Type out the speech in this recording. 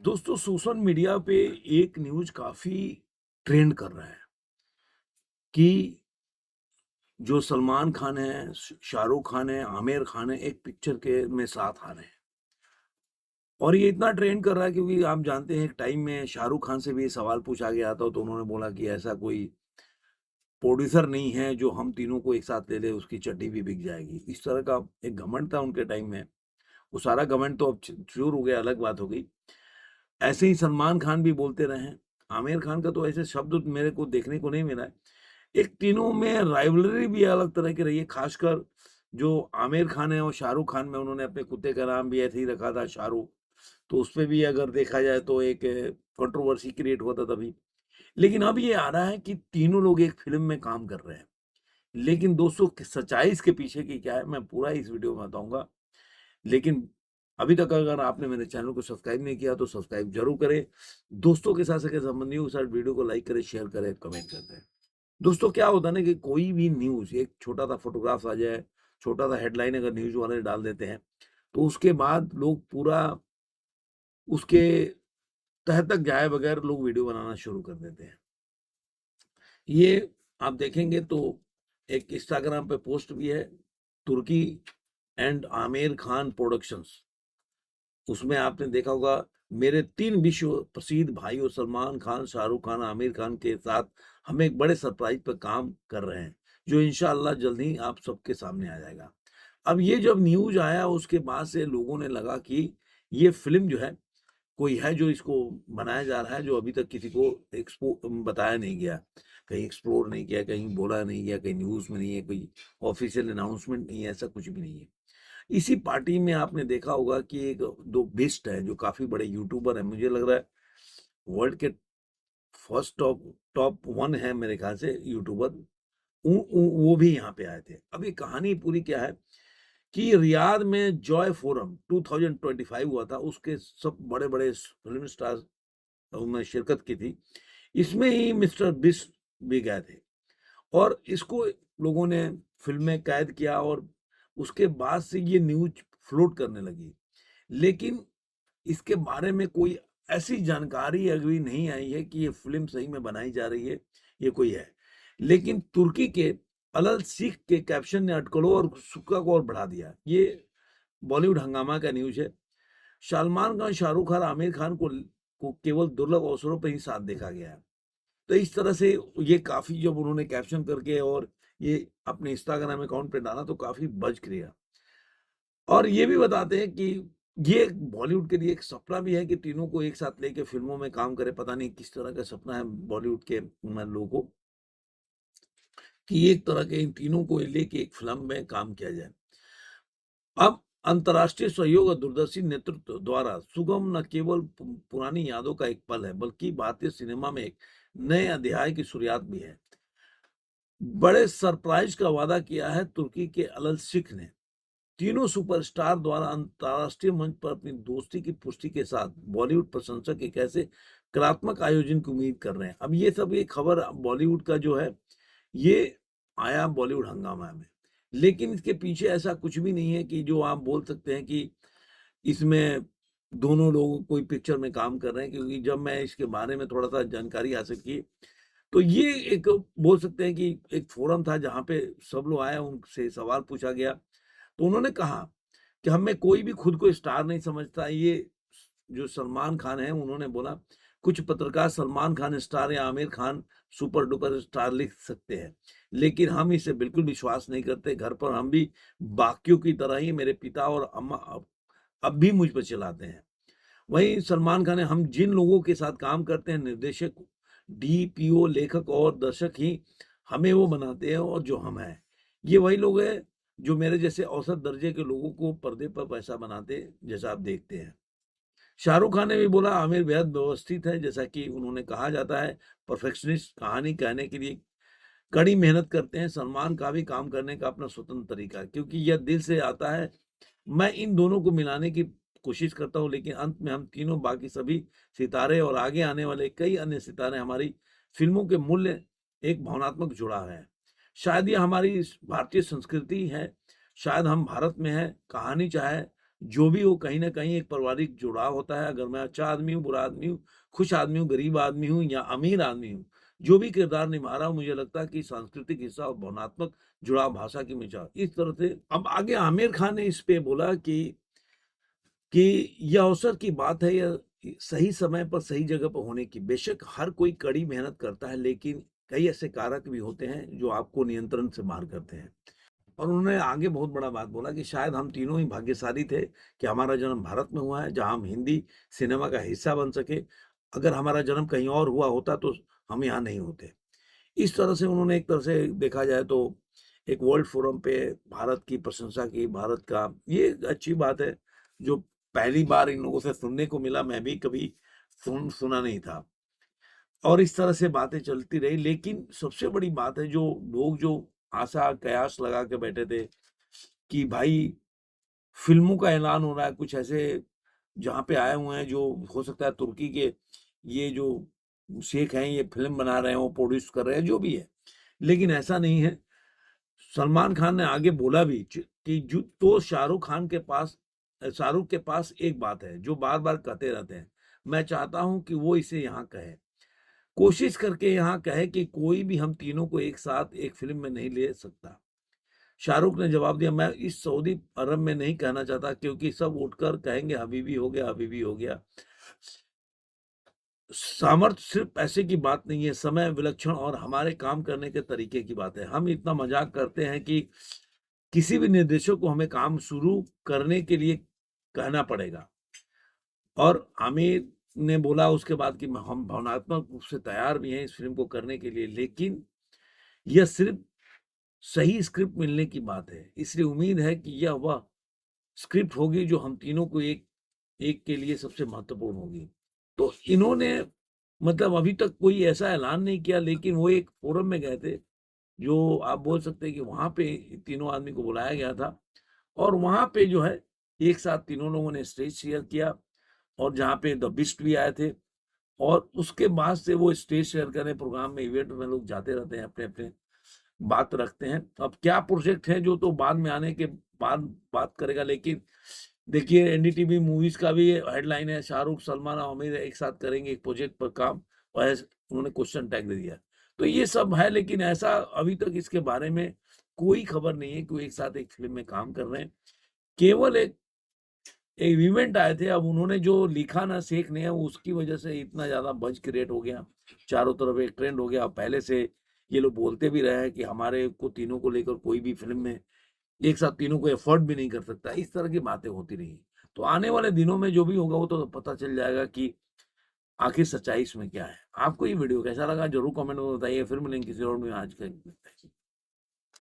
दोस्तों social media पे एक न्यूज़ काफ़ी ट्रेंड कर रहा है कि जो सलमान खान है, शाहरुख खान है, आमिर खान है, एक पिक्चर के में साथ आ रहे हैं। और ये इतना ट्रेंड कर रहा है क्योंकि आप जानते हैं एक टाइम में शाहरुख खान से भी ये सवाल पूछा गया था तो उन्होंने बोला कि ऐसा कोई प्रोड्यूसर नहीं है जो हम तीनों को एक साथ ले ले, उसकी चड्डी भी बिक जाएगी। इस तरह का एक घमंड था उनके टाइम में। वो सारा घमंड तो अब चूर हो गया, अलग बात हो गई। ऐसे ही सलमान खान भी बोलते रहे हैं। आमिर खान का तो ऐसे शब्द मेरे को देखने को नहीं मिला है। एक तीनों में राइवलरी भी अलग तरह की रही है, खासकर जो आमिर खान है और शाहरुख खान में उन्होंने अपने कुत्ते का नाम भी ऐसे ही रखा था शाहरुख, तो उसपे भी अगर देखा जाए तो एक कंट्रोवर्सी क्रिएट हुआ था तभी। लेकिन अब ये आ रहा है कि तीनों लोग एक फ़िल्म में काम कर रहे हैं। लेकिन दोस्तों सच्चाई इसके पीछे की क्या है, मैं पूरा इस वीडियो में बताऊँगा। लेकिन अभी तक अगर आपने मेरे चैनल को सब्सक्राइब नहीं किया तो सब्सक्राइब ज़रूर करें। दोस्तों के साथ, सगे संबंधियों के साथ वीडियो को लाइक करें, शेयर करें, कमेंट कर दें। दोस्तों क्या होता है ना कि कोई भी न्यूज़, एक छोटा-सा फ़ोटोग्राफ आ जाए, छोटा-सा हेडलाइन अगर न्यूज़ वाले डाल देते हैं, तो उसके बाद लोग पूरा उसके तह तक जाए बगैर लोग वीडियो बनाना शुरू कर देते हैं। ये आप देखेंगे तो एक इंस्टाग्राम पे पोस्ट भी है, तुर्की एंड आमिर खान प्रोडक्शंस। उसमें आपने देखा होगा मेरे 3 विश्व प्रसिद्ध भाइयों सलमान खान, शाहरुख खान, आमिर खान के साथ हम एक बड़े सरप्राइज़ पे काम कर रहे हैं, जो इंशाअल्लाह जल्द ही आप सबके सामने आ जाएगा। अब ये जब न्यूज़ आया उसके बाद से लोगों ने लगा कि ये फ़िल्म जो है, कोई है जो इसको बनाया जा रहा है, जो अभी तक किसी को बताया नहीं गया। कहीं एक्सप्लोर नहीं किया, कहीं बोला नहीं गया, कहीं न्यूज़ में नहीं है, कोई ऑफ़िशियल अनाउंसमेंट नहीं है, ऐसा कुछ भी नहीं है। इसी पार्टी में आपने देखा होगा कि एक 2 बिस्ट हैं जो काफ़ी बड़े यूट्यूबर हैं, मुझे लग रहा है वर्ल्ड के फर्स्ट टॉप टॉप 1 है मेरे ख़्याल से यूट्यूबर। उ वो भी यहाँ पे आए थे। अब ये कहानी पूरी क्या है कि रियाद में जॉय फोरम 2025 हुआ था, उसके सब बड़े-बड़े फ़िल्म स्टार्स में शिरकत की थी। इसमें ही मिस्टर बिस्ट भी गए थे। और इसको लोगों ने फ़िल्म में कैद किया और उसके बाद से ये न्यूज़ फ्लोट करने लगी। लेकिन इसके बारे में कोई ऐसी जानकारी अभी नहीं आई है कि ये फ़िल्म सही में बनाई जा रही है, ये कोई है। लेकिन तुर्की के अलल सीख के कैप्शन ने अटकलों और उत्सुकता को और बढ़ा दिया। ये बॉलीवुड हंगामा का न्यूज़ है। सलमान खान, शाहरुख खान, आमिर खान को केवल दुर्लभ अवसरों पे ही साथ देखा गया है। तो इस तरह से ये काफ़ी जब उन्होंने कैप्शन करके और ये अपने इंस्टाग्राम अकाउंट पे डाला तो काफ़ी बज़ किया। और ये भी बताते हैं कि ये बॉलीवुड के लिए एक सपना भी है कि तीनों को एक साथ लेके फ़िल्मों में काम करें। पता नहीं किस तरह का सपना है बॉलीवुड के लोगों को कि एक तरह के इन तीनों को लेके एक फ़िल्म में काम किया जाए। अब अंतर्राष्ट्रीय सहयोग और दूरदर्शी नेतृत्व द्वारा सुगम न केवल पुरानी यादों का एक पल है, बल्कि भारतीय सिनेमा में एक नए अध्याय की शुरुआत भी है। बड़े सरप्राइज़ का वादा किया है तुर्की के अलल शिख ने। तीनों सुपरस्टार द्वारा अंतर्राष्ट्रीय मंच पर अपनी दोस्ती की पुष्टि के साथ बॉलीवुड प्रशंसक एक ऐसे कलात्मक आयोजन की उम्मीद कर रहे हैं। अब ये सब ये खबर बॉलीवुड का जो है, ये आया बॉलीवुड हंगामा में। लेकिन इसके पीछे ऐसा कुछ भी नहीं है कि जो आप बोल सकते हैं कि इसमें दोनों लोग कोई पिक्चर में काम कर रहे हैं, क्योंकि जब मैं इसके बारे में थोड़ा-सा जानकारी हासिल की, तो ये एक बोल सकते हैं कि एक फोरम था जहाँ पे सब लोग आए, उनसे सवाल पूछा गया। तो उन्होंने कहा कि हम में कोई भी खुद को स्टार नहीं समझता। ये जो सलमान खान हैं, उन्होंने बोला, कुछ पत्रकार सलमान खान स्टार या Aamir Khan super duper star लिख सकते हैं, लेकिन हम इसे बिल्कुल विश्वास नहीं करते। घर पर हम भी बाकियों की तरह ही मेरे पिता और अम्मा अब भी मुझ पर चिल्लाते हैं। वहीं सलमान खान ने हम जिन लोगों के साथ काम करते हैं, निर्देशक, डीपीओ, लेखक और दर्शक ही हमें वो बनाते हैं और जो हम हैं। ये वही लोग हैं जो मेरे जैसे औसत दर्जे के लोगों को पर्दे पर पैसा बनाते हैं, जैसा आप देखते हैं। शाहरुख खान ने भी बोला आमिर बेहद व्यवस्थित है, जैसा कि उन्होंने कहा जाता है, परफेक्शनिस्ट कहानी कहने के लिए कड़ी मेहनत करते हैं। सलमान का भी काम करने का अपना स्वतंत्र तरीका है, क्योंकि यह दिल से आता है। मैं इन दोनों को मिलाने की कोशिश करता हूँ, लेकिन अंत में हम तीनों बाकी सभी सितारे और आगे आने वाले कई अन्य सितारे हमारी फ़िल्मों के मूल्य एक भावनात्मक जुड़ाव है। शायद ये हमारी इस भारतीय संस्कृति है, शायद हम भारत में हैं, कहानी चाहे जो भी हो, कहीं न कहीं एक पारिवारिक जुड़ाव होता है। अगर मैं अच्छा आदमी हूँ, बुरा आदमी हूँ, खुश आदमी हूँ, गरीब आदमी हूँ या अमीर आदमी हूँ, जो भी किरदार निभा रहा हूँ, मुझे लगता है कि सांस्कृतिक हिस्सा और भावनात्मक जुड़ाव, भाषा की मिजाज, इस तरह से। अब आगे आमिर खान ने इस पे बोला कि यह अवसर की बात है, या सही समय पर सही जगह पर होने की। बेशक हर कोई कड़ी मेहनत करता है, लेकिन कई ऐसे कारक भी होते हैं जो आपको नियंत्रण से बाहर करते हैं। और उन्होंने आगे बहुत बड़ा बात बोला कि शायद हम तीनों ही भाग्यशाली थे कि हमारा जन्म भारत में हुआ है, जहाँ हम हिंदी सिनेमा का हिस्सा बन सके। अगर हमारा जन्म कहीं और हुआ होता तो हम यहाँ नहीं होते। इस तरह से उन्होंने, एक तरह से देखा जाए तो, एक वर्ल्ड फोरम पे भारत की प्रशंसा की, भारत का। ये अच्छी बात है, जो पहली बार इन लोगों से सुनने को मिला। मैं भी कभी सुना नहीं था। और इस तरह से बातें चलती रही, लेकिन सबसे बड़ी बात है, जो लोग जो आशा कयास लगा के बैठे थे कि भाई फ़िल्मों का ऐलान हो रहा है, कुछ ऐसे जहाँ पे आए हुए हैं जो हो सकता है तुर्की के ये जो शेख हैं, ये फ़िल्म बना रहे हैं, वो प्रोड्यूस कर रहे हैं, जो भी है। लेकिन ऐसा नहीं है। सलमान खान ने आगे बोला भी कि जो तो शाहरुख के पास एक बात है जो बार-बार कहते रहते हैं। मैं चाहता हूँ कि वो इसे यहाँ कहे। कोशिश करके यहाँ कहे कि कोई भी हम तीनों को एक साथ एक फ़िल्म में नहीं ले सकता। शाहरुख ने जवाब दिया, मैं इस सऊदी अरब में नहीं कहना चाहता, क्योंकि सब उठकर कहेंगे हबीबी हो गया, हबीबी हो गया। सामर्थ्य सिर्फ पैसे की बात नहीं है, समय, विलक्षण और हमारे काम करने के तरीके की बात है। हम इतना मजाक करते हैं कि किसी भी निर्देशक को हमें काम शुरू करने के लिए कहना पड़ेगा। और आमिर ने बोला उसके बाद कि हम भावनात्मक रूप से तैयार भी हैं इस फिल्म को करने के लिए, लेकिन यह सिर्फ सही स्क्रिप्ट मिलने की बात है। इसलिए उम्मीद है कि यह वह स्क्रिप्ट होगी जो हम तीनों को एक एक के लिए सबसे महत्वपूर्ण होगी। तो इन्होंने, मतलब अभी तक कोई ऐसा ऐलान नहीं किया, लेकिन वो एक फोरम में गए थे, जो आप बोल सकते हैं कि वहाँ पे तीनों आदमी को बुलाया गया था। और वहाँ पे जो है, एक साथ तीनों लोगों ने स्टेज शेयर किया, और जहाँ पे द बिस्ट भी आए थे। और उसके बाद से वो स्टेज शेयर करने प्रोग्राम में, इवेंट में लोग जाते रहते हैं, अपने-अपने बात रखते हैं। अब क्या प्रोजेक्ट है जो, तो बाद में आने के बाद बात करेगा। लेकिन देखिए, एनडीटीवी मूवीज का भी हेडलाइन है, शाहरुख, सलमान और आमिर एक साथ करेंगे एक प्रोजेक्ट पर काम, और उन्होंने क्वेश्चन टैग दे दिया। तो ये सब है, लेकिन ऐसा अभी तक इसके बारे में कोई खबर नहीं है कि वो एक साथ एक फिल्म में काम कर रहे हैं। केवल एक एक इवेंट आए थे। अब उन्होंने जो लिखा ना शेख ने, उसकी वजह से इतना ज्यादा बज क्रिएट हो गया, चारों तरफ एक ट्रेंड हो गया। पहले से ये लोग बोलते भी रहे हैं कि हमारे को तीनों को लेकर कोई भी फिल्म में एक साथ तीनों को एफर्ट भी नहीं कर सकता। इस तरह की बातें होती रही। तो आने वाले दिनों में जो भी होगा वो तो पता चल जाएगा कि आखिर सच्चाई इसमें क्या है। आपको ये वीडियो कैसा लगा जरूर कमेंट में बताइए। फिर मिलेंगे किसी और में आज का।